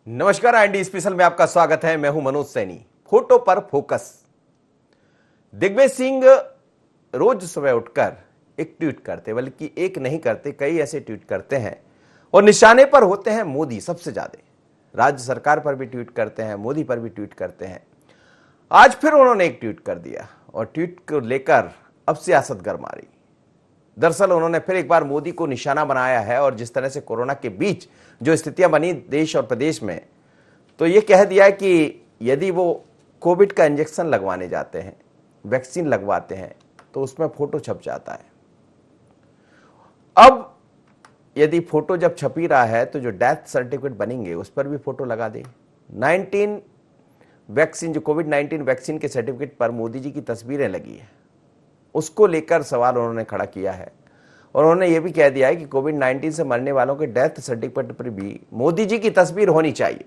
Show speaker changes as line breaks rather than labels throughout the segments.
नमस्कार, IND special में आपका स्वागत है। मैं हूं मनोज सैनी। फोटो पर फोकस। दिग्विजय सिंह रोज सुबह उठकर एक ट्वीट करते, बल्कि एक नहीं करते, कई ऐसे ट्वीट करते हैं और निशाने पर होते हैं मोदी सबसे ज्यादा। राज्य सरकार पर भी ट्वीट करते हैं, मोदी पर भी ट्वीट करते हैं। आज फिर उन्होंने एक ट्वीट कर दिया और ट्वीट को लेकर अब सियासत गर्मा रही। दरअसल उन्होंने फिर एक बार मोदी को निशाना बनाया है और जिस तरह से कोरोना के बीच जो स्थितियां बनी देश और प्रदेश में, तो ये कह दिया है कि यदि वो कोविड का इंजेक्शन लगवाने जाते हैं, वैक्सीन लगवाते हैं, तो उसमें फोटो छप जाता है। अब यदि फोटो जब छप ही रहा है तो जो डेथ सर्टिफिकेट बनेंगे उस पर भी फोटो लगा दे। 19 वैक्सीन, जो कोविड-19 वैक्सीन के सर्टिफिकेट पर मोदी जी की तस्वीरें लगी है, उसको लेकर सवाल उन्होंने खड़ा किया है। और उन्होंने ये भी कह दिया है कि कोविड-19 से मरने वालों के डेथ सर्टिफिकेट पर भी मोदी जी की तस्वीर होनी चाहिए।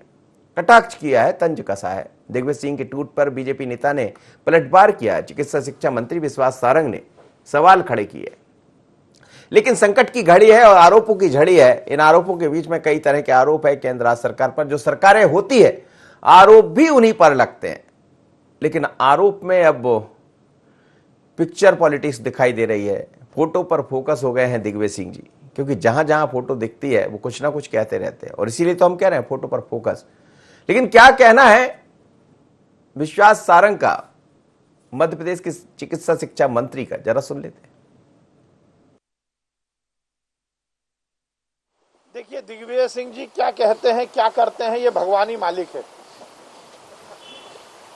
कटाक्ष किया है, तंज कसा है। दिग्विजय सिंह के ट्वीट पर बीजेपी नेता ने पलटवार किया। चिकित्सा शिक्षा मंत्री विश्वास सारंग ने सवाल खड़े किए। लेकिन संकट की घड़ी है और आरोपों की झड़ी है। इन आरोपों के बीच में कई तरह के आरोप है केंद्र राज्य सरकार पर। जो सरकारें होती है, आरोप भी उन्हीं पर लगते हैं। लेकिन आरोप में अब पिक्चर पॉलिटिक्स दिखाई दे रही है। फोटो पर फोकस हो गए हैं दिग्विजय सिंह जी, क्योंकि जहां जहां फोटो दिखती है वो कुछ ना कुछ कहते रहते हैं और इसीलिए तो हम कह रहे हैं फोटो पर फोकस। लेकिन क्या कहना है विश्वास सारंग का, मध्य प्रदेश के चिकित्सा शिक्षा मंत्री का, जरा सुन लेते हैं।
देखिए, दिग्विजय सिंह जी क्या कहते हैं, क्या करते हैं, ये भगवान ही मालिक है।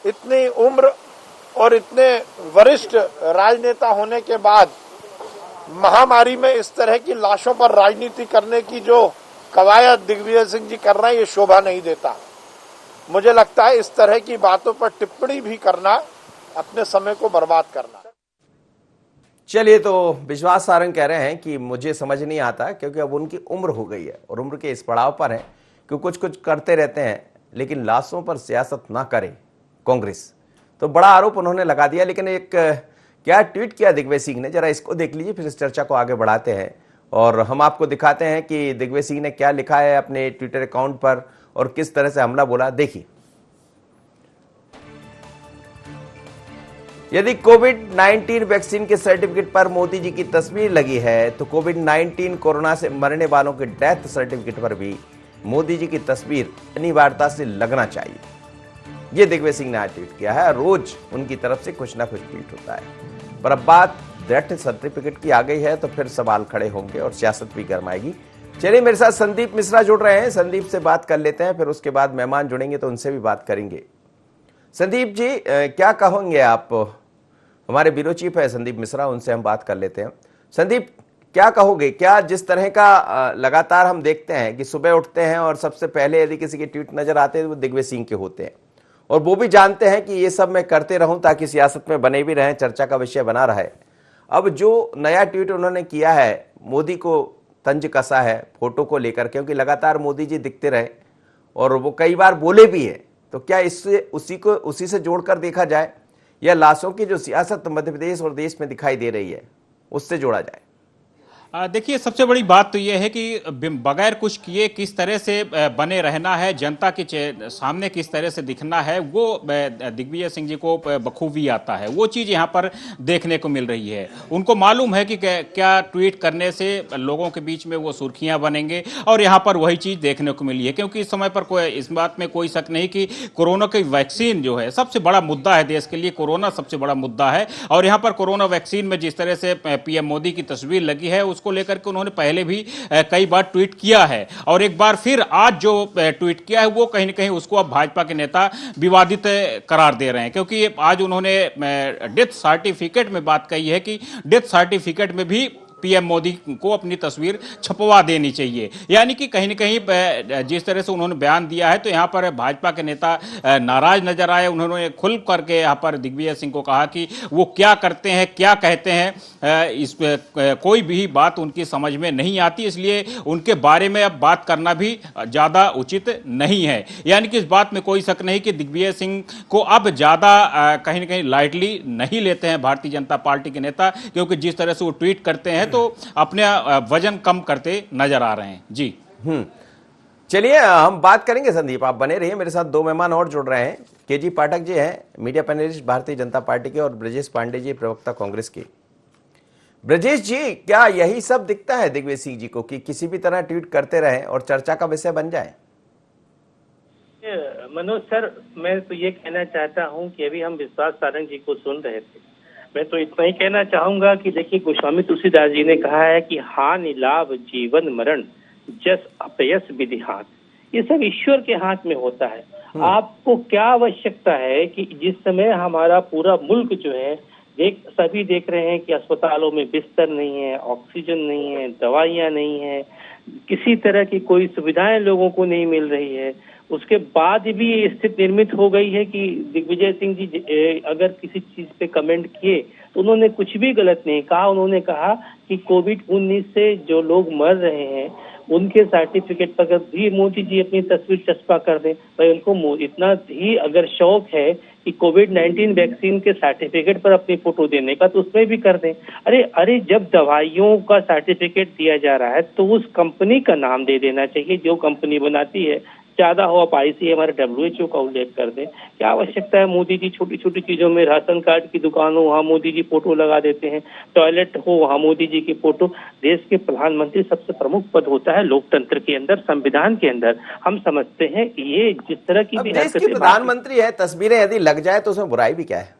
इतनी उम्र और इतने वरिष्ठ राजनेता होने के बाद महामारी में इस तरह की लाशों पर राजनीति करने की जो कवायद दिग्विजय सिंह जी कर रहे हैं, ये शोभा नहीं देता। मुझे लगता है इस तरह की बातों पर टिप्पणी भी करना अपने समय को बर्बाद करना।
चलिए, तो विश्वास सारंग कह रहे हैं कि मुझे समझ नहीं आता, क्योंकि अब उनकी उम्र हो गई है और उम्र के इस पड़ाव पर है कि कुछ कुछ करते रहते हैं, लेकिन लाशों पर सियासत ना करे कांग्रेस। तो बड़ा आरोप उन्होंने लगा दिया। लेकिन एक क्या ट्वीट किया दिग्विजय सिंह ने, जरा इसको देख लीजिए, फिर इस चर्चा को आगे बढ़ाते हैं और हम आपको दिखाते हैं कि दिग्विजय सिंह ने क्या लिखा है अपने ट्विटर अकाउंट पर और किस तरह से हमला बोला। देखिए, यदि कोविड-19 वैक्सीन के सर्टिफिकेट पर मोदी जी की तस्वीर लगी है, तो कोविड-19 कोरोना से मरने वालों के डेथ सर्टिफिकेट पर भी मोदी जी की तस्वीर अनिवार्यता से लगना चाहिए। ये दिग्विजय सिंह ने आज ट्वीट किया है। रोज उनकी तरफ से कुछ ना कुछ ट्वीट होता है, पर अब बात डेथ सर्टिफिकेट की आ गई है तो फिर सवाल खड़े होंगे और सियासत भी गर्माएगी। चलिए, मेरे साथ संदीप मिश्रा जुड़ रहे हैं। संदीप से बात कर लेते हैं, फिर उसके बाद मेहमान जुड़ेंगे तो उनसे भी बात करेंगे। संदीप जी, क्या कहोगे आप? हमारे ब्यूरो चीफ है संदीप मिश्रा, उनसे हम बात कर लेते हैं। संदीप, क्या कहोगे? क्या जिस तरह का लगातार हम देखते हैं कि सुबह उठते हैं और सबसे पहले यदि किसी के ट्वीट नजर आते हैं तो वो दिग्विजय सिंह के होते हैं, और वो भी जानते हैं कि ये सब मैं करते रहूं ताकि सियासत में बने भी रहें, चर्चा का विषय बना रहे। अब जो नया ट्वीट उन्होंने किया है, मोदी को तंज कसा है फोटो को लेकर, क्योंकि लगातार मोदी जी दिखते रहे और वो कई बार बोले भी है, तो क्या इससे उसी से जोड़कर देखा जाए या लाशों की जो सियासत मध्य प्रदेश और देश में दिखाई दे रही है उससे जोड़ा जाए?
देखिए, सबसे बड़ी बात तो यह है कि बगैर कुछ किए किस तरह से बने रहना है, जनता के सामने किस तरह से दिखना है, वो दिग्विजय सिंह जी को बखूबी आता है। वो चीज़ यहाँ पर देखने को मिल रही है। उनको मालूम है कि क्या ट्वीट करने से लोगों के बीच में वो सुर्खियाँ बनेंगे, और यहाँ पर वही चीज़ देखने को मिली है। क्योंकि इस समय पर इस बात में कोई शक नहीं कि कोरोना की वैक्सीन जो है सबसे बड़ा मुद्दा है देश के लिए। कोरोना सबसे बड़ा मुद्दा है और यहाँ पर कोरोना वैक्सीन में जिस तरह से पीएम मोदी की तस्वीर लगी है को लेकर के उन्होंने पहले भी कई बार ट्वीट किया है, और एक बार फिर आज जो ट्वीट किया है वो कहीं न कहीं उसको अब भाजपा के नेता विवादित करार दे रहे हैं। क्योंकि आज उन्होंने डेथ सर्टिफिकेट में बात कही है कि डेथ सर्टिफिकेट में भी पीएम मोदी को अपनी तस्वीर छपवा देनी चाहिए। यानी कि कहीं न कहीं जिस तरह से उन्होंने बयान दिया है, तो यहाँ पर भाजपा के नेता नाराज नजर आए। उन्होंने खुल करके यहाँ पर दिग्विजय सिंह को कहा कि वो क्या करते हैं, क्या कहते हैं, इस कोई भी बात उनकी समझ में नहीं आती, इसलिए उनके बारे में अब बात करना भी ज़्यादा उचित नहीं है। यानी कि इस बात में कोई शक नहीं कि दिग्विजय सिंह को अब ज़्यादा कहीं न कहीं लाइटली नहीं लेते हैं भारतीय जनता पार्टी के नेता, क्योंकि जिस तरह से वो ट्वीट करते हैं तो अपने वजन कम करते नजर आ रहे हैं। जी।
चलिए हम बात करेंगे संदीप, आप बने रहिए। मेरे साथ दो मेहमान और जुड़ रहे हैं। केजी पाठक जी हैं, media panelist Bharatiya Janata party के, और ब्रजेश पांडे जी, प्रवक्ता कांग्रेस के। ब्रजेश जी, क्या यही सब दिखता है दिग्विजय सिंह जी को कि किसी भी तरह ट्वीट करते रहें और चर्चा का विषय बन जाए?
मनोज सर, मैं तो ये कहना चाहता हूँ कि अभी हम विश्वास सारंग जी को सुन रहे थे। मैं तो इतना ही कहना चाहूंगा कि देखिए, गोस्वामी तुलसीदास जी ने कहा है कि हानि लाभ जीवन मरण जस अपयस विधि हाथ। ये सब ईश्वर के हाथ में होता है। आपको क्या आवश्यकता है कि जिस समय हमारा पूरा मुल्क जो है सभी देख रहे हैं कि अस्पतालों में बिस्तर नहीं है, ऑक्सीजन नहीं है, दवाइयां नहीं है, किसी तरह की कोई सुविधाएं लोगों को नहीं मिल रही है, उसके बाद भी ये स्थिति निर्मित हो गई है कि दिग्विजय सिंह जी अगर किसी चीज पे कमेंट किए तो उन्होंने कुछ भी गलत नहीं कहा। उन्होंने कहा कि कोविड-19 से जो लोग मर रहे हैं उनके सर्टिफिकेट पर भी मोदी जी अपनी तस्वीर चस्पा कर दें। भाई, उनको इतना ही अगर शौक है कि कोविड-19 वैक्सीन के सर्टिफिकेट पर अपनी फोटो देने का, तो उसमें भी कर दें। अरे जब दवाइयों का सर्टिफिकेट दिया जा रहा है तो उस कंपनी का नाम दे देना चाहिए जो कंपनी बनाती है। ज्यादा हो आप हमारे WHO का उल्लेख कर दें। क्या आवश्यकता है मोदी जी छोटी छोटी चीजों में, राशन कार्ड की दुकान हो वहाँ मोदी जी फोटो लगा देते हैं, टॉयलेट हो वहाँ मोदी जी की फोटो। देश के प्रधानमंत्री सबसे प्रमुख पद होता है लोकतंत्र के अंदर, संविधान के अंदर। हम समझते हैं कि ये जिस तरह की भी
देश के प्रधानमंत्री है, तस्वीरें यदि लग जाए तो उसमें बुराई भी क्या है?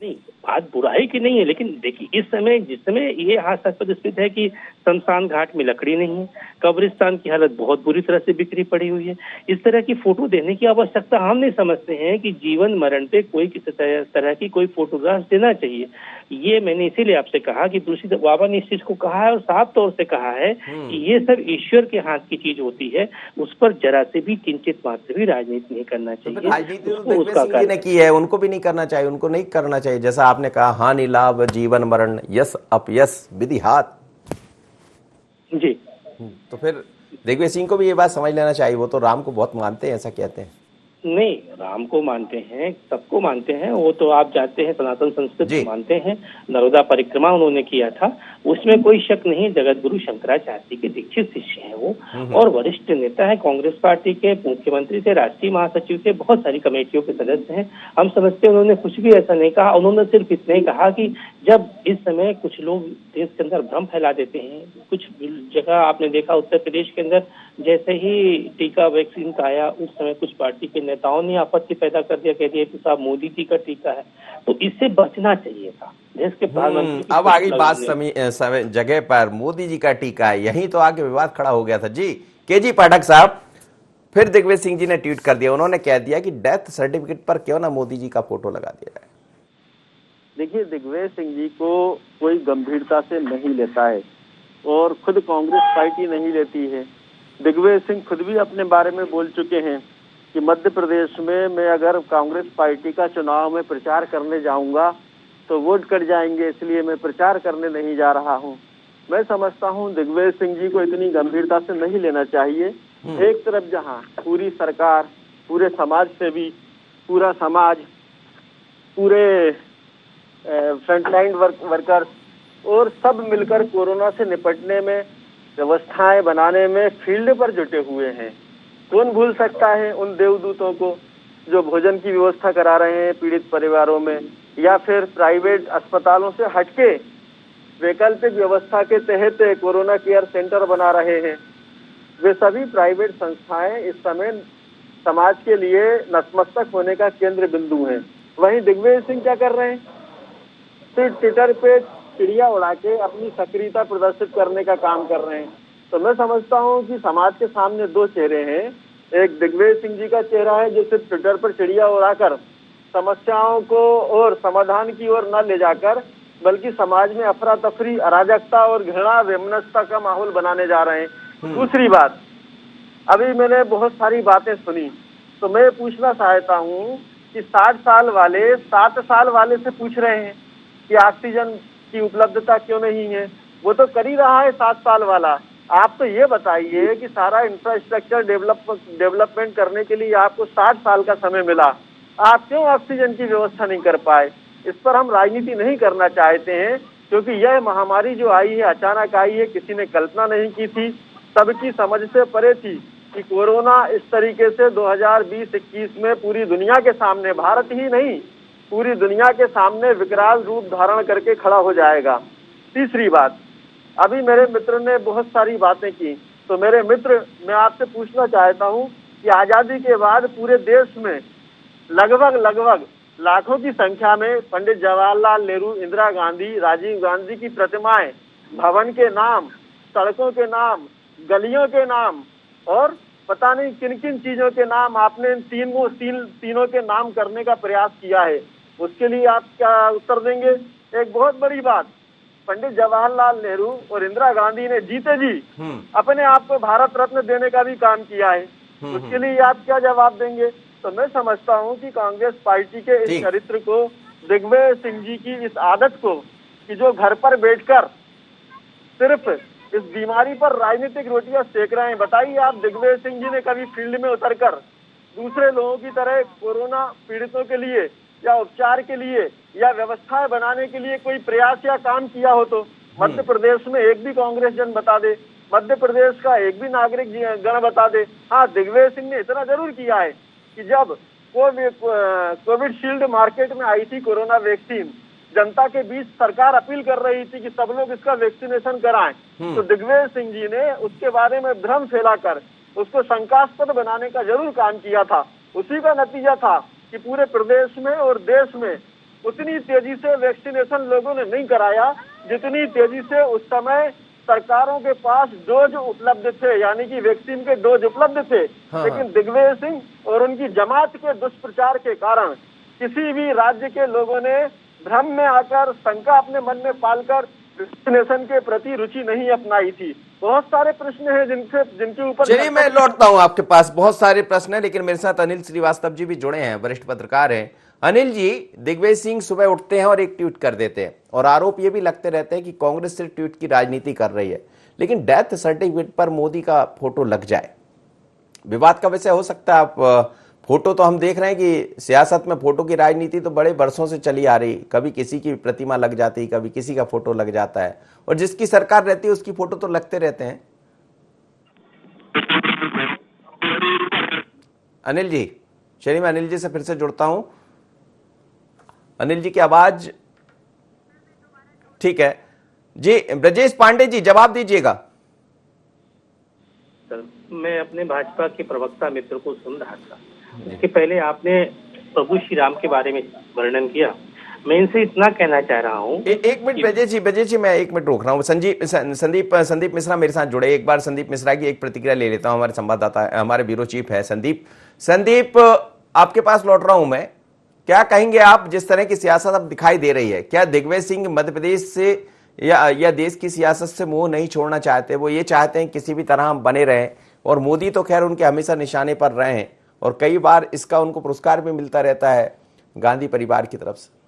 नहीं, बात बुराई की नहीं है, लेकिन देखिए इस समय जिस समय ये हास्यास्पद स्थिति है कि शमशान घाट में लकड़ी नहीं है, कब्रिस्तान की हालत बहुत बुरी तरह से बिखरी पड़ी हुई है। इस तरह की फोटो देने की आवश्यकता हम नहीं समझते हैं कि जीवन मरण पे कोई किसी तरह की कोई फोटोग्राफ देना चाहिए। ये मैंने इसीलिए आपसे कहा कि दूसरी बाबा ने इस चीज को कहा है और साफ तौर से कहा है कि ये सब ईश्वर के हाथ की चीज होती है, उस पर जरा से भी किंचित मात्र भी राजनीति नहीं करना चाहिए।
राजनीति तो दिग्विजय सिंह जी ने की है, उनको भी नहीं करना चाहिए, उनको नहीं करना चाहिए। जैसा आपने कहा, हानि लाभ जीवन मरण यस अपयस विधि हाथ
जी।
तो फिर दिग्विजय सिंह को भी ये बात समझ लेना चाहिए। वो तो राम को बहुत मानते हैं, ऐसा कहते हैं।
नहीं, राम को मानते हैं, सबको मानते हैं। वो तो आप जानते हैं सनातन संस्कृति को मानते हैं। नर्मदा परिक्रमा उन्होंने किया था, उसमें कोई शक नहीं। जगत गुरु शंकराचार्य के दीक्षित शिष्य हैं वो, और वरिष्ठ नेता है कांग्रेस पार्टी के, मुख्यमंत्री थे, राष्ट्रीय महासचिव थे, बहुत सारी कमेटियों के सदस्य हैं। हम समझते हैं उन्होंने कुछ भी ऐसा नहीं कहा। उन्होंने सिर्फ इतना ही कहा कि जब इस समय कुछ लोग देश के अंदर भ्रम फैला देते हैं, कुछ जगह आपने देखा उत्तर प्रदेश के अंदर जैसे ही टीका वैक्सीन का आया, उस समय कुछ पार्टी के नेताओं ने आपत्ति पैदा कर दिया, कह दिया कि साहब मोदी जी का टीका है। तो इससे बचना चाहिए था देश के प्रधानमंत्री।
अब आगे बात समय जगह पर मोदी जी का टीका है, यही तो आगे विवाद खड़ा हो गया था। जी केजी पाठक साहब, फिर दिग्विजय सिंह जी ने ट्वीट कर दिया। उन्होंने कह दिया कि डेथ सर्टिफिकेट पर क्यों ना मोदी जी का फोटो लगा दिया जाए।
देखिए, दिग्विजय सिंह जी को कोई गंभीरता से नहीं लेता है और खुद कांग्रेस पार्टी नहीं लेती है। दिग्विजय सिंह खुद भी अपने बारे में बोल चुके हैं कि मध्य प्रदेश में मैं अगर कांग्रेस पार्टी का चुनाव में प्रचार करने जाऊंगा तो वोट कट जाएंगे, इसलिए मैं प्रचार करने नहीं जा रहा हूं। मैं समझता हूं दिग्विजय सिंह जी को इतनी गंभीरता से नहीं लेना चाहिए। एक तरफ जहां पूरी सरकार, पूरे समाज सेवी, पूरा समाज, पूरे फ्रंटलाइन वर्कर्स और सब मिलकर कोरोना से निपटने में, व्यवस्थाएं बनाने में फील्ड पर जुटे हुए हैं। कौन भूल सकता है उन देवदूतों को जो भोजन की व्यवस्था करा रहे हैं पीड़ित परिवारों में, या फिर प्राइवेट अस्पतालों से हटके वैकल्पिक व्यवस्था के तहत कोरोना केयर सेंटर बना रहे हैं। वे सभी प्राइवेट संस्थाएं इस समय समाज के लिए नतमस्तक होने का केंद्र बिंदु हैं। वहीं दिग्विजय सिंह क्या कर रहे हैं? सिर्फ ट्विटर पे चिड़िया उड़ा के अपनी सक्रियता प्रदर्शित करने का काम कर रहे हैं। तो मैं समझता हूं कि समाज के सामने दो चेहरे हैं। एक दिग्विजय सिंह जी का चेहरा है जो सिर्फ ट्विटर पर चिड़िया उड़ाकर समस्याओं को और समाधान की ओर न ले जाकर, बल्कि समाज में अफरा तफरी, अराजकता और घृणा, वैमनस्यता का माहौल बनाने जा रहे हैं। दूसरी बात, अभी मैंने बहुत सारी बातें सुनी, तो मैं पूछना चाहता हूँ कि 60 साल वाले 7 साल वाले से पूछ रहे हैं कि ऑक्सीजन की उपलब्धता क्यों नहीं है। वो तो कर ही रहा है 7 साल वाला। आप तो ये बताइए कि सारा इंफ्रास्ट्रक्चर डेवलपमेंट करने के लिए आपको 60 साल का समय मिला, आप क्यों ऑक्सीजन की व्यवस्था नहीं कर पाए? इस पर हम राजनीति नहीं करना चाहते हैं, क्योंकि यह महामारी जो आई है अचानक आई है, किसी ने कल्पना नहीं की थी, सबकी समझ से परे थी। कि कोरोना इस तरीके से 2020-21 में पूरी दुनिया के सामने, भारत ही नहीं पूरी दुनिया के सामने विकराल रूप धारण करके खड़ा हो जाएगा। तीसरी बात, अभी मेरे मित्र ने बहुत सारी बातें की, तो मेरे मित्र, मैं आपसे पूछना चाहता हूं कि आजादी के बाद पूरे देश में लगभग लाखों की संख्या में पंडित जवाहरलाल नेहरू, इंदिरा गांधी, राजीव गांधी की प्रतिमाएं, भवन के नाम, सड़कों के नाम, गलियों के नाम और पता नहीं किन किन चीजों के नाम आपने तीनों के नाम करने का प्रयास किया है। उसके लिए आप क्या उत्तर देंगे? एक बहुत बड़ी बात, पंडित जवाहरलाल नेहरू और इंदिरा गांधी ने जीते जी अपने आप को भारत रत्न देने का भी काम किया है। उसके लिए आप क्या जवाब देंगे? तो मैं समझता हूं कि कांग्रेस पार्टी के इस चरित्र को, दिग्विजय सिंह जी की इस आदत को, कि जो घर पर बैठकर सिर्फ इस बीमारी पर राजनीतिक रोटियां सेक रहे हैं। बताइए आप, दिग्विजय सिंह जी ने कभी फील्ड में उतरकर दूसरे लोगों की तरह कोरोना पीड़ितों के लिए या उपचार के लिए या व्यवस्थाएं बनाने के लिए कोई प्रयास या काम किया हो? तो मध्य प्रदेश में एक भी कांग्रेस जन बता दे, मध्य प्रदेश का एक भी नागरिक गण बता दे। हाँ, दिग्विजय सिंह ने इतना जरूर किया है कि जब कोविड शील्ड मार्केट में आई थी कोरोना वैक्सीन, जनता के बीच सरकार अपील कर रही थी कि सब लोग इसका वैक्सीनेशन कराएं, तो दिग्विजय सिंह जी ने उसके बारे में भ्रम फैलाकर उसको शंकास्पद बनाने का जरूर काम किया था। उसी का नतीजा था कि पूरे प्रदेश में और देश में उतनी तेजी से वैक्सीनेशन लोगों ने नहीं कराया जितनी तेजी से उस समय सरकारों के पास डोज उपलब्ध थे, यानी कि वैक्सीन के डोज उपलब्ध थे। लेकिन दिग्विजय सिंह और उनकी जमात के दुष्प्रचार के कारण किसी भी राज्य के लोगों ने भ्रम में आकर, शंका अपने मन में पालकर वैक्सीनेशन के प्रति रुचि नहीं अपनाई थी। बहुत सारे प्रश्न हैं जिनके ऊपर,
चलिए मैं लौटता हूं आपके पास। बहुत सारे प्रश्न हैं, लेकिन मेरे साथ अनिल श्रीवास्तव जी भी जुड़े हैं, वरिष्ठ पत्रकार हैं। अनिल जी, दिग्विजय सिंह सुबह उठते हैं और एक ट्वीट कर देते हैं और आरोप ये भी लगते रहते हैं कि कांग्रेस सिर्फ ट्वीट की राजनीति कर रही है, लेकिन डेथ सर्टिफिकेट पर मोदी का फोटो लग जाए, विवाद का विषय हो सकता है। आप फोटो तो हम देख रहे हैं कि सियासत में फोटो की राजनीति तो बड़े वर्षों से चली आ रही, कभी किसी की प्रतिमा लग जाती, कभी किसी का फोटो लग जाता है, और जिसकी सरकार रहती है उसकी फोटो तो लगते रहते हैं। अनिल जी, चलिए मैं अनिल जी से फिर से जुड़ता हूं। अनिल जी की आवाज ठीक है जी। ब्रजेश पांडे जी, जवाब दीजिएगा।
सर, मैं अपने भाजपा के प्रवक्ता मित्र को सुन रहा था। इसके पहले आपने प्रभु श्री राम के बारे में वर्णन किया। मैं इनसे इतना कहना चाह रहा हूँ।
एक मिनट ब्रजेश जी, मैं 1 मिनट रोक रहा हूँ। संदीप मिश्रा मेरे साथ जुड़े। एक बार संदीप मिश्रा की एक प्रतिक्रिया ले लेता हूँ। हमारे संवाददाता, हमारे ब्यूरो चीफ है संदीप, आपके पास लौट रहा हूं मैं। क्या कहेंगे आप, जिस तरह की सियासत अब दिखाई दे रही है, क्या दिग्विजय सिंह मध्य प्रदेश से या देश की सियासत से मुंह नहीं छोड़ना चाहते? वो ये चाहते हैं किसी भी तरह हम बने रहें, और मोदी तो खैर उनके हमेशा निशाने पर रहे हैं और कई बार इसका उनको पुरस्कार भी मिलता रहता है गांधी परिवार की तरफ से।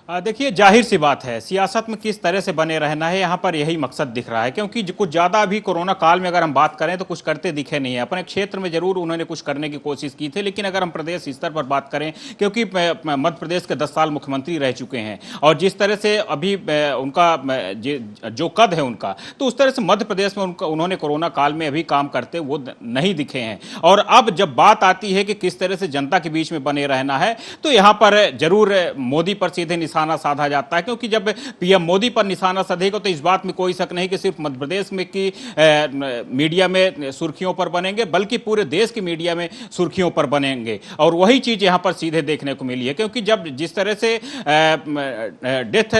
देखिए, जाहिर सी बात है, सियासत में किस तरह से बने रहना है, यहाँ पर यही मकसद दिख रहा है। क्योंकि कुछ ज़्यादा अभी कोरोना काल में अगर हम बात करें तो कुछ करते दिखे नहीं है। अपने क्षेत्र में जरूर उन्होंने कुछ करने की कोशिश की थी, लेकिन अगर हम प्रदेश स्तर पर बात करें, क्योंकि मध्य प्रदेश के 10 साल मुख्यमंत्री रह चुके हैं और जिस तरह से अभी उनका जो कद है उनका, तो उस तरह से मध्य प्रदेश में उन्होंने कोरोना काल में अभी काम करते वो नहीं दिखे हैं। और अब जब बात आती है कि किस तरह से जनता के बीच में बने रहना है, तो यहाँ पर जरूर मोदी पर सीधे निशाना साधा जाता है। क्योंकि जब पीएम मोदी पर निशाना साधेगा तो इस बात में कोई शक नहीं कि सिर्फ मध्य प्रदेश में की मीडिया में सुर्खियों पर बनेंगे, बल्कि पूरे देश की मीडिया में सुर्खियों पर बनेंगे। और वही चीज यहां पर सीधे देखने को मिली है। क्योंकि जब जिस तरह से डेथ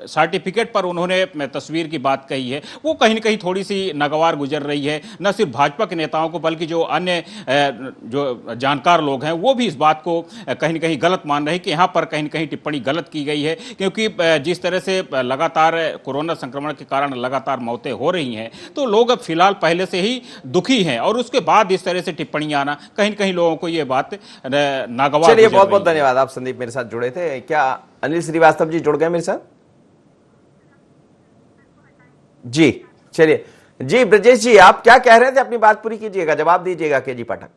सर्टिफिकेट पर उन्होंने तस्वीर की बात कही है, वो कहीं ना कहीं थोड़ी सी नागवार गुजर रही है। न सिर्फ भाजपा के नेताओं को, बल्कि जो अन्य जो जानकार लोग हैं वो भी इस बात को कहीं ना कहीं गलत मान रहे हैं कि यहां पर कहीं ना कहीं टिप्पणी गलत की गई है। क्योंकि जिस तरह से लगातार कोरोना संक्रमण के कारण लगातार मौतें हो रही हैं, तो लोग अब फिलहाल पहले से ही दुखी हैं और उसके बाद इस तरह से टिप्पणी आना कहीं न कहीं लोगों को ये बात नागवार।
चलिए, बहुत बहुत धन्यवाद। आप संदीप मेरे साथ जुड़े थे। क्या अनिल श्रीवास्तव जी जुड़ गए मेरे साथ? जी, चलिए जी। ब्रजेश जी, आप क्या कह रहे थे? अपनी बात पूरी कीजिएगा, जवाब दीजिएगा केजी पाठक।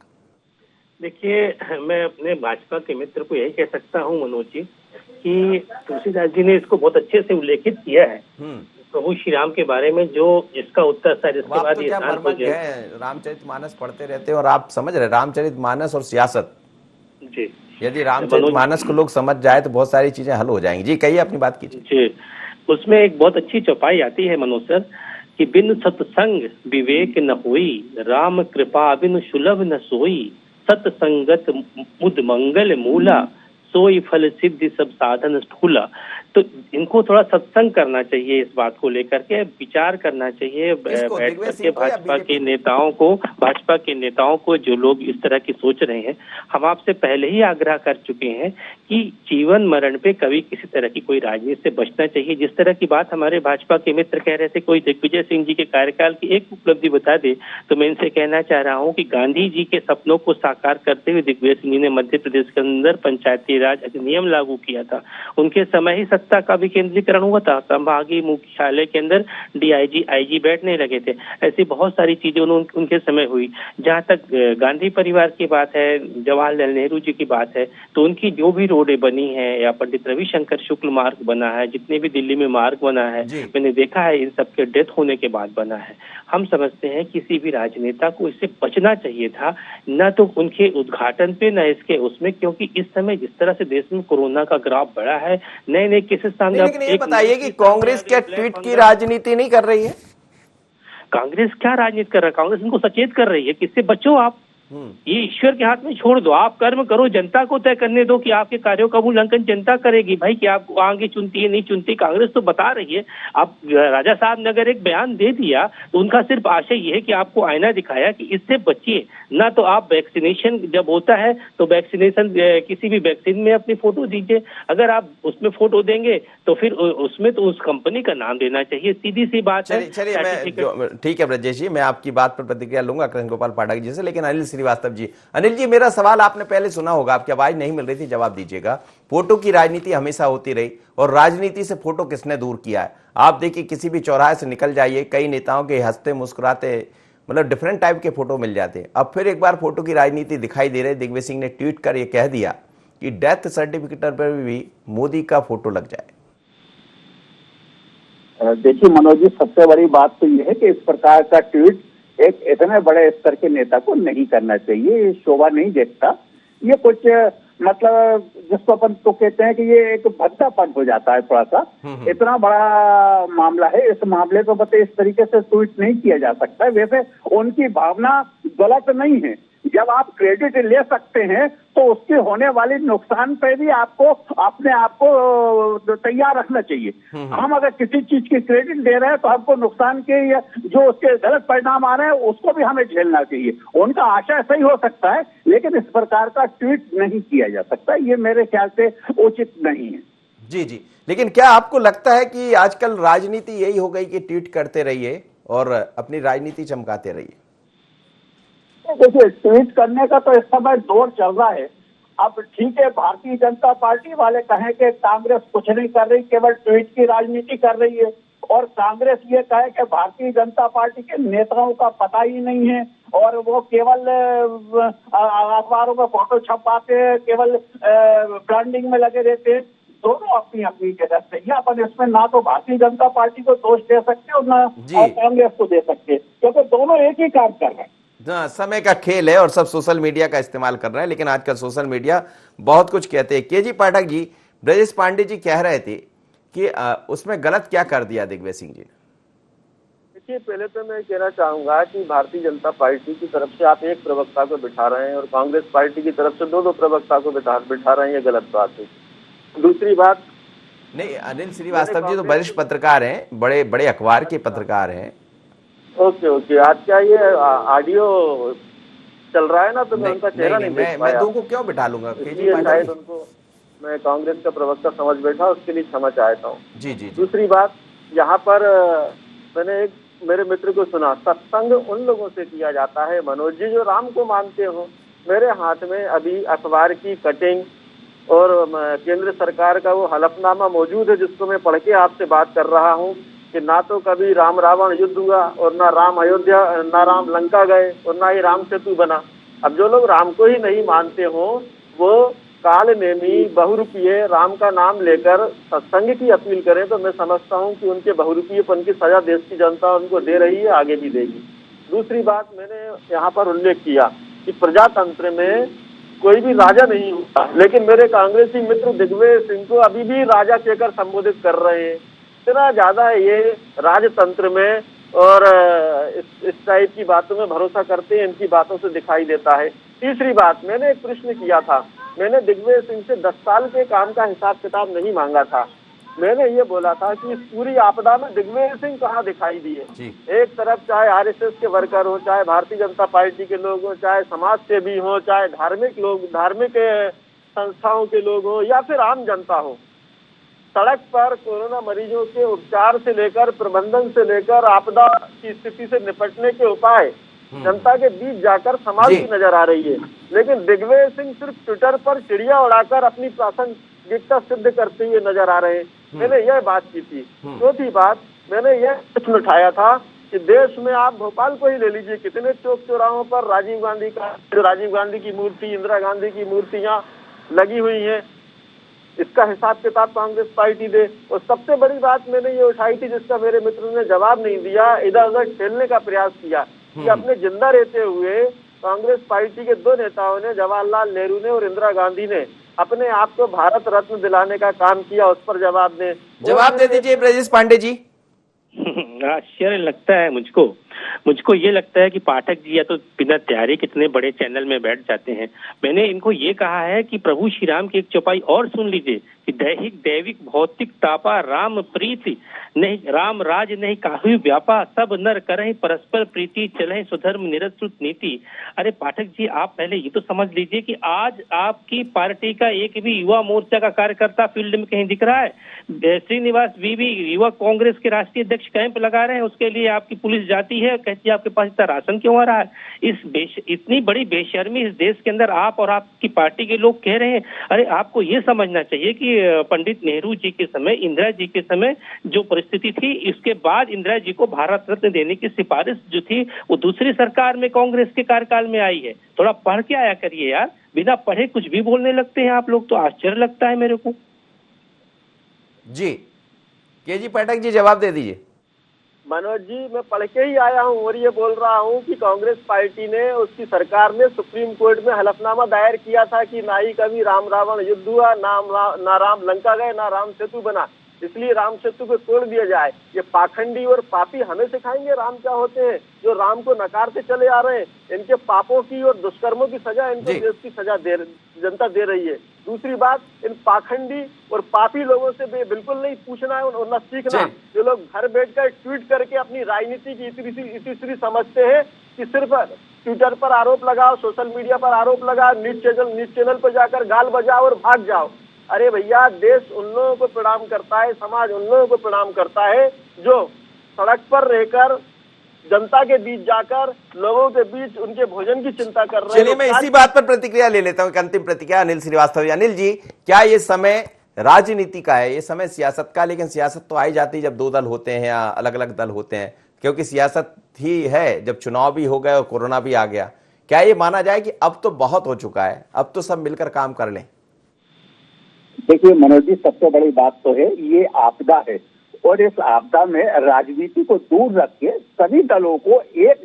देखिए, मैं अपने भाजपा के मित्र को यही कह सकता हूँ मनोज जी कि तुलसीदास जी ने इसको बहुत अच्छे से उल्लेखित किया है। प्रभु श्री राम के बारे में जो इसका उत्तर शायद इसके
अब आप
बाद
तो
ये
क्या
स्थान
मर्मज्ञ
पर
हैं, रामचरितमानस पढ़ते रहते हैं और आप समझ रहे रामचरितमानस और सियासत।
जी
यदि रामचरितमानस को लोग समझ जाए तो बहुत सारी चीजें हल हो जाएंगी। जी कहिए, अपनी बात कीजिए।
जी, उसमें एक बहुत अच्छी चौपाई आती है मनोज सर कि बिन सत्संग विवेक न होई, राम कृपा बिन सुलभ न सोई, सत्संगत मुद मंगल मूला, सोई फल सिद्धि सब साधन स्थूला। तो इनको थोड़ा सत्संग करना चाहिए, इस बात को लेकर के विचार करना चाहिए बैठ करके भाजपा के नेताओं को जो लोग इस तरह की सोच रहे हैं। हम आपसे पहले ही आग्रह कर चुके हैं कि जीवन मरण पे कभी किसी तरह की कोई राजनीति से बचना चाहिए। जिस तरह की बात हमारे भाजपा के मित्र कह रहे थे, कोई दिग्विजय सिंह जी के कार्यकाल की एक उपलब्धि बता दे, तो मैं इनसे कहना चाह रहा हूँ कि गांधी जी के सपनों को साकार करते हुए दिग्विजय सिंह जी ने मध्य प्रदेश के अंदर पंचायती राज अधिनियम लागू किया था। उनके समय ही सत्ता का भी केंद्रीकरण हुआ था, संभागीय मुख्यालय के अंदर डीआईजी आईजी बैठने लगे थे। ऐसी बहुत सारी चीजें उनके समय हुई। जहां तक गांधी परिवार की बात है, जवाहरलाल नेहरू जी की बात है, तो उनकी जो भी रोडें बनी है या पंडित रविशंकर शुक्ल मार्ग बना है, जितने भी दिल्ली में मार्ग बना है, मैंने देखा है इन सबके डेथ होने के बाद बना है। हम समझते हैं किसी भी राजनेता को इससे बचना चाहिए था, न तो उनके उद्घाटन पे न इसके उसमें, क्योंकि इस समय जिस तरह से देश में कोरोना का ग्राफ बढ़ा है, नए नए केसेस सामने।
लेकिन ये बताइए कि कांग्रेस क्या ट्वीट की राजनीति नहीं कर रही है?
कांग्रेस क्या राजनीति कर रहा है? कांग्रेस इनको सचेत कर रही है कि इससे बचो आप, ये ईश्वर के हाथ में छोड़ दो, आप कर्म करो, जनता को तय करने दो कि आपके कार्यों का मूल्यांकन जनता करेगी भाई, कि आप आगे चुनती है नहीं चुनती। कांग्रेस तो बता रही है। आप राजा साहब ने अगर एक बयान दे दिया तो उनका सिर्फ आशय ये है कि आपको आईना दिखाया कि इससे बचिए। ना तो आप वैक्सीनेशन जब होता है तो वैक्सीनेशन किसी भी वैक्सीन में अपनी फोटो दीजिए, अगर आप उसमें फोटो देंगे तो फिर उसमें तो उस कंपनी का नाम देना चाहिए, सीधी सी बात है।
चलिए मैं ठीक है ब्रजेश जी, मैं आपकी बात पर प्रतिक्रिया लूंगा कृष्ण गोपाल पाठक जी से, लेकिन अनिल श्रीवास्तव जी, अनिल जी मेरा सवाल आपने पहले सुना होगा, आपकी आवाज नहीं मिल रही थी, जवाब दीजिएगा। फोटो की राजनीति हमेशा होती रही और राजनीति से फोटो किसने दूर किया है? आप देखिए किसी भी चौराहे से निकल जाइए, कई नेताओं के हंसते मुस्कुराते मतलब डिफरेंट टाइप के फोटो मिल जाते हैं। अब फिर एक बार फोटो की राजनीति दिखाई दे रही। दिग्विजय सिंह ने ट्वीट कर यह कह दिया कि डेथ सर्टिफिकेट पर भी मोदी का फोटो लग जाए।
देखिए मनोज जी, सबसे बड़ी बात तो ये है कि इस प्रकार का ट्वीट एक इतने बड़े स्तर के नेता को नहीं करना चाहिए, ये शोभा नहीं देखता। ये कुछ मतलब जिसको अपन तो कहते हैं कि ये एक भद्दापन हो जाता है थोड़ा सा। इतना बड़ा मामला है, इस मामले को बता इस तरीके से ट्वीट नहीं किया जा सकता है। वैसे उनकी भावना गलत नहीं है, जब आप क्रेडिट ले सकते हैं तो उसके होने वाली नुकसान पे भी आपको अपने आप को तैयार रखना चाहिए। हम अगर किसी चीज की क्रेडिट दे रहे हैं तो हमको नुकसान के या जो उसके गलत परिणाम आ रहे हैं उसको भी हमें झेलना चाहिए। उनका आशय सही हो सकता है लेकिन इस प्रकार का ट्वीट नहीं किया जा सकता, ये मेरे ख्याल से उचित नहीं है।
जी जी, लेकिन क्या आपको लगता है कि आजकल राजनीति यही हो गई कि ट्वीट करते रहिए और अपनी राजनीति चमकाते रहिए?
देखिए, ट्वीट करने का तो इस समय दौर चल रहा है। अब ठीक है, भारतीय जनता पार्टी वाले कहें कि कांग्रेस कुछ नहीं कर रही, केवल ट्वीट की राजनीति कर रही है, और कांग्रेस ये कहे कि भारतीय जनता पार्टी के नेताओं का पता ही नहीं है और वो केवल अखबारों में फोटो छपवाते हैं, केवल ब्रांडिंग में लगे रहते हैं। दोनों अपनी अपनी जगह सही है। अपन इसमें ना तो भारतीय जनता पार्टी को दोष दे सकते और ना कांग्रेस को दे सकते, क्योंकि दोनों एक ही काम कर रहे हैं।
समय का खेल है और सब सोशल मीडिया का इस्तेमाल कर रहे हैं, लेकिन आजकल सोशल मीडिया बहुत कुछ कहते हैं। केजी पाठक जी, ब्रजेश पांडे जी कह रहे थे कि उसमें गलत क्या कर दिया दिग्विजय सिंह जी ने?
देखिए, पहले तो मैं कहना चाहूंगा कि भारतीय जनता पार्टी की तरफ से आप एक प्रवक्ता को बिठा रहे हैं और कांग्रेस पार्टी की तरफ से दो प्रवक्ता को बिठा रहे हैं, ये गलत बात है। दूसरी बात,
नहीं, अनिल श्रीवास्तव जी तो वरिष्ठ पत्रकार हैं, बड़े बड़े अखबार के पत्रकार हैं।
ओके, आज क्या ये ऑडियो चल रहा है ना, तो मैं उनका चेहरा नहीं देख पाया।
मैं दो को क्यों बिठा लूंगा?
शायद उनको मैं कांग्रेस का प्रवक्ता समझ बैठा, उसके लिए क्षमा चाहता हूँ।
जी जी।
दूसरी बात, यहाँ पर मैंने एक मेरे मित्र को सुना, सत्संग उन लोगों से किया जाता है मनोज जी जो राम को मानते हो। मेरे हाथ में अभी अखबार की कटिंग और केंद्र सरकार का वो हलफनामा मौजूद है, जिसको मैं पढ़ के आपसे बात कर रहा हूँ कि ना तो कभी राम रावण युद्ध हुआ और ना राम अयोध्या, ना राम लंका गए और ना ही राम सेतु बना। अब जो लोग राम को ही नहीं मानते हो वो काल नेमी बहुरूपीय राम का नाम लेकर सत्संग की अपील करें तो मैं समझता हूं कि उनके बहुरूपीयपन की सजा देश की जनता उनको दे रही है, आगे भी देगी। दूसरी बात मैंने यहाँ पर उल्लेख किया कि प्रजातंत्र में कोई भी राजा नहीं होता, लेकिन मेरे कांग्रेसी मित्र दिग्विजय सिंह को अभी भी राजा कहकर संबोधित कर रहे हैं। इतना ज्यादा ये राजतंत्र में और इस टाइप की बातों में भरोसा करते हैं, इनकी बातों से दिखाई देता है। तीसरी बात, मैंने एक प्रश्न किया था, मैंने दिग्विजय सिंह से 10 साल के काम का हिसाब किताब नहीं मांगा था। मैंने ये बोला था कि इस पूरी आपदा में दिग्विजय सिंह कहाँ दिखाई दिए। एक तरफ चाहे आरएसएस के वर्कर हो, चाहे भारतीय जनता पार्टी के लोग हो, चाहे समाज सेवी हो, चाहे धार्मिक लोग, धार्मिक संस्थाओं के लोग हो, या फिर आम जनता हो, सड़क पर कोरोना मरीजों के उपचार से लेकर प्रबंधन से लेकर आपदा की स्थिति से निपटने के उपाय जनता के बीच जाकर समाज की नजर आ रही है। लेकिन दिग्विजय सिंह सिर्फ ट्विटर पर चिड़िया उड़ाकर अपनी प्रासंगिकता सिद्ध करते हुए नजर आ रहे हैं। मैंने यह बात की थी। चौथी बात, मैंने यह प्रश्न उठाया था कि देश में आप भोपाल को ही ले लीजिए, कितने चौक चौराहों पर राजीव गांधी की मूर्ति, इंदिरा गांधी की मूर्तियां लगी हुई हैं, इसका हिसाब किताब कांग्रेस पार्टी दे। और सबसे बड़ी बात मैंने ये उठाई थी जिसका मेरे मित्र ने जवाब नहीं दिया, इधर उधर ठेलने का प्रयास किया कि अपने जिंदा रहते हुए कांग्रेस पार्टी के 2 नेताओं ने, जवाहरलाल नेहरू ने और इंदिरा गांधी ने, अपने आप को भारत रत्न दिलाने का काम किया। उस पर जवाब दे
दीजिए ब्रजेश पांडे जी।
आश्चर्य लगता है मुझको ये लगता है कि पाठक जी या तो बिना तैयारी कितने बड़े चैनल में बैठ जाते हैं। मैंने इनको ये कहा है कि प्रभु श्री राम की एक चौपाई और सुन लीजिए कि दैहिक दैविक भौतिक तापा राम प्रीति नहीं, राम राज नहीं काहू व्यापा, सब नर करहि परस्पर प्रीति, चलहि सुधर्म निरश्रुत नीति। अरे पाठक जी, आप पहले ये तो समझ लीजिए कि आज आपकी पार्टी का एक भी युवा मोर्चा का कार्यकर्ता फील्ड में कहीं दिख रहा है? श्रीनिवास वीवी युवा कांग्रेस के राष्ट्रीय अध्यक्ष कैंप लगा रहे हैं, उसके लिए आपकी पुलिस जाती है, कहती है आपके पास इतना राशन क्यों आ रहा है? इतनी बड़ी बेशर्मी इस देश के अंदर आप और आपकी पार्टी के लोग कह रहे हैं। अरे आपको ये समझना चाहिए कि पंडित नेहरू जी के समय, इंदिरा जी के समय जो परिस्थिति थी, इसके बाद इंदिरा जी को भारत रत्न देने की सिफारिश जो थी वो दूसरी सरकार में कांग्रेस के कार्यकाल में आई है। थोड़ा पढ़ के आया करिए यार, बिना पढ़े कुछ भी बोलने लगते हैं आप लोग, तो आश्चर्य लगता है मेरे को।
जी केजी पाठक जी जवाब दे दीजिए।
मनोज जी, मैं पढ़ के ही आया हूँ और ये बोल रहा हूँ कि कांग्रेस पार्टी ने, उसकी सरकार ने सुप्रीम कोर्ट में हलफनामा दायर किया था कि ना ही कभी राम रावण युद्ध हुआ, ना राम लंका गए, ना राम सेतु बना, इसलिए राम सेतु को तोड़ दिया जाए। ये पाखंडी और पापी हमें सिखाएंगे राम क्या होते हैं, जो राम को नकारते चले आ रहे हैं। इनके पापों की और दुष्कर्मों की सजा इनको देश की सजा जनता दे रही है। दूसरी बात, इन पाखंडी और पापी लोगों से बिल्कुल नहीं पूछना है और न सीखना। जो लोग घर बैठकर ट्वीट करके अपनी राजनीति की इतिश्री समझते हैं कि सिर्फ ट्विटर पर आरोप लगाओ, सोशल मीडिया पर आरोप लगाओ, न्यूज चैनल पर जाकर गाल बजाओ और भाग जाओ। अरे भैया, देश उन लोगों को प्रणाम करता है, समाज उन लोगों को प्रणाम करता है जो सड़क पर रहकर, जनता के बीच जाकर, लोगों के बीच उनके भोजन की चिंता कर रहे हैं।
चलिए मैं इसी बात पर प्रतिक्रिया ले लेता हूं, अंतिम प्रतिक्रिया अनिल श्रीवास्तव। अनिल जी, क्या ये समय राजनीति का है, ये समय सियासत का? लेकिन सियासत तो आई जाती है जब 2 दल होते हैं या अलग अलग दल होते हैं, क्योंकि सियासत ही है जब चुनाव भी हो गए और कोरोना भी आ गया। क्या ये माना जाए कि अब तो बहुत हो चुका है, अब तो सब मिलकर काम कर लें?
देखिए मनोज जी, सबसे बड़ी बात तो है ये आपदा है, और इस आपदा में राजनीति को दूर रख के सभी दलों को एक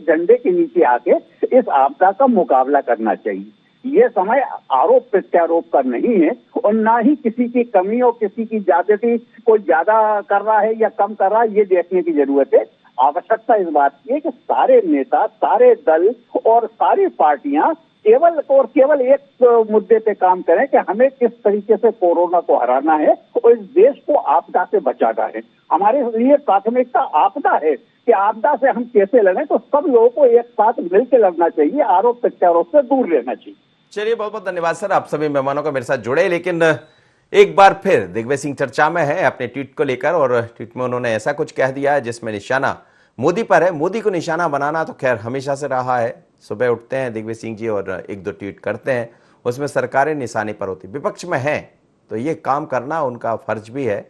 झंडे के नीचे आके इस आपदा का मुकाबला करना चाहिए। ये समय आरोप प्रत्यारोप का नहीं है, और ना ही किसी की कमी और किसी की ज्यादती, कोई ज्यादा कर रहा है या कम कर रहा है, ये देखने की जरूरत है। आवश्यकता इस बात की है कि सारे नेता, सारे दल और सारी पार्टियां केवल एक मुद्दे पे काम करें कि हमें किस तरीके से कोरोना को हराना है और इस देश को आपदा से बचाना है। हमारे लिए प्राथमिकता आपदा है कि आपदा से हम कैसे लड़ें, तो सब लोगों को एक साथ मिलकर लड़ना चाहिए, आरोप प्रत्यारोप से दूर रहना चाहिए।
चलिए, बहुत बहुत धन्यवाद सर, आप सभी मेहमानों को मेरे साथ जुड़े। लेकिन एक बार फिर दिग्विजय सिंह चर्चा में है अपने ट्वीट को लेकर, और ट्वीट में उन्होंने ऐसा कुछ कह दिया है जिसमें निशाना मोदी पर है। मोदी को निशाना बनाना तो खैर हमेशा से रहा है। सुबह उठते हैं दिग्विजय सिंह जी और 1-2 ट्वीट करते हैं, उसमें सरकारें निशाने पर होती, विपक्ष में हैं तो ये काम करना उनका फर्ज भी है।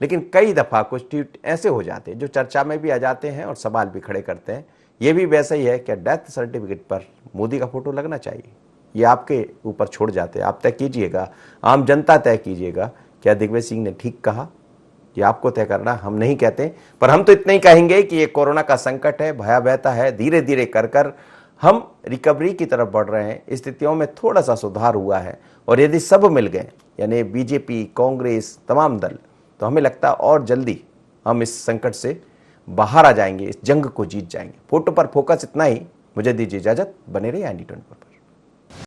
लेकिन कई दफ़ा कुछ ट्वीट ऐसे हो जाते हैं जो चर्चा में भी आ जाते हैं और सवाल भी खड़े करते हैं। ये भी वैसा ही है कि डेथ सर्टिफिकेट पर मोदी का फोटो लगना चाहिए। ये आपके ऊपर छोड़ जाते हैं। आप तय कीजिएगा, आम जनता तय कीजिएगा, क्या दिग्विजय सिंह ने ठीक कहा? ये आपको तय करना, हम नहीं कहते। पर हम तो इतना ही कहेंगे कि ये कोरोना का संकट है, भयावहता है, धीरे धीरे कर हम रिकवरी की तरफ बढ़ रहे हैं। स्थितियों में थोड़ा सा सुधार हुआ है और यदि सब मिल गए, यानी बीजेपी, कांग्रेस, तमाम दल, तो हमें लगता है और जल्दी हम इस संकट से बाहर आ जाएंगे, इस जंग को जीत जाएंगे। फोटो पर फोकस इतना ही। मुझे दीजिए इजाजत, बने रहिए IND 24 पर।